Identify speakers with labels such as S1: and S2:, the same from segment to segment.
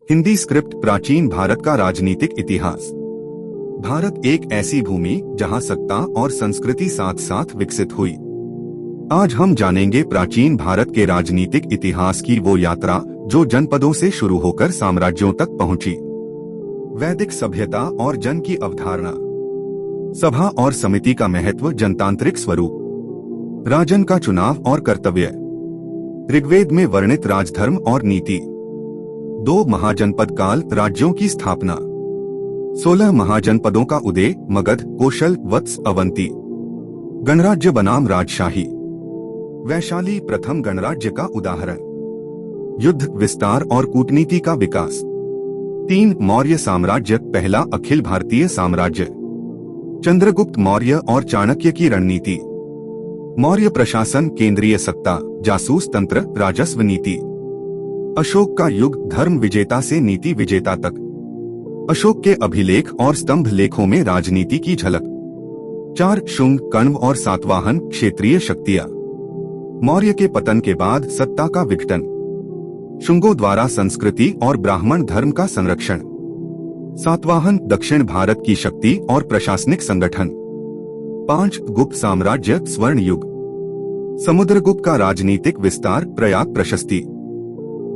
S1: Hindi script प्राचीन भारत का राजनीतिक इतिहास। भारत एक ऐसी भूमि जहां सत्ता और संस्कृति साथ साथ विकसित हुई। आज हम जानेंगे प्राचीन भारत के राजनीतिक इतिहास की वो यात्रा जो जनपदों से शुरू होकर साम्राज्यों तक पहुंची। वैदिक सभ्यता और जन की अवधारणा, सभा और समिति का महत्व, जनतांत्रिक स्वरूप, राजन का चुनाव और कर्तव्य, ऋग्वेद में वर्णित राजधर्म और नीति, 2 महाजनपद काल, राज्यों की स्थापना, 16 महाजनपदों का उदय, मगध, कौशल, वत्स, अवंती, गणराज्य बनाम राजशाही, वैशाली प्रथम गणराज्य का उदाहरण, युद्ध, विस्तार और कूटनीति का विकास, 3 मौर्य साम्राज्य, पहला अखिल भारतीय साम्राज्य, चंद्रगुप्त मौर्य और चाणक्य की रणनीति, मौर्य प्रशासन, केंद्रीय सत्ता, जासूस तंत्र, राजस्व नीति, अशोक का युग, धर्म विजेता से नीति विजेता तक, अशोक के अभिलेख और स्तंभ लेखों में राजनीति की झलक, 4 शुंग, कण्व और सातवाहन, क्षेत्रीय शक्तियां, मौर्य के पतन के बाद सत्ता का विघटन, शुंगों द्वारा संस्कृति और ब्राह्मण धर्म का संरक्षण, सातवाहन, दक्षिण भारत की शक्ति और प्रशासनिक संगठन, 5 गुप्त साम्राज्य, स्वर्ण युग, समुद्रगुप्त का राजनीतिक विस्तार, प्रयाग प्रशस्ति,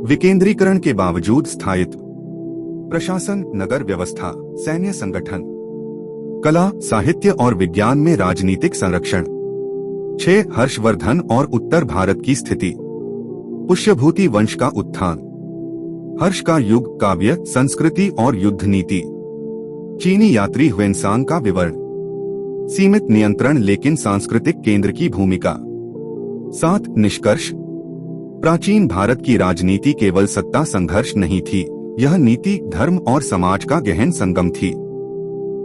S1: विकेंद्रीकरण के बावजूद स्थायित्व, प्रशासन, नगर व्यवस्था, सैन्य संगठन, कला, साहित्य और विज्ञान में राजनीतिक संरक्षण, 6 हर्षवर्धन और उत्तर भारत की स्थिति, पुष्यभूति वंश का उत्थान, हर्ष का युग, काव्य, संस्कृति और युद्ध नीति, चीनी यात्री ह्वेनसांग का विवरण, सीमित नियंत्रण लेकिन सांस्कृतिक केंद्र की भूमिका। 7 निष्कर्ष। प्राचीन भारत की राजनीति केवल सत्ता संघर्ष नहीं थी, यह नीति, धर्म और समाज का गहन संगम थी।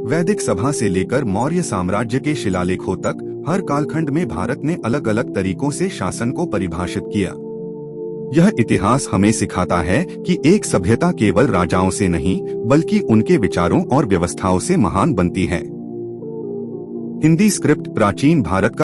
S1: वैदिक सभा से लेकर मौर्य साम्राज्य के शिलालेखों तक हर कालखंड में भारत ने अलग अलग तरीकों से शासन को परिभाषित किया। यह इतिहास हमें सिखाता है कि एक सभ्यता केवल राजाओं से नहीं बल्कि उनके विचारों और व्यवस्थाओं से महान बनती है। हिंदी स्क्रिप्ट प्राचीन भारत का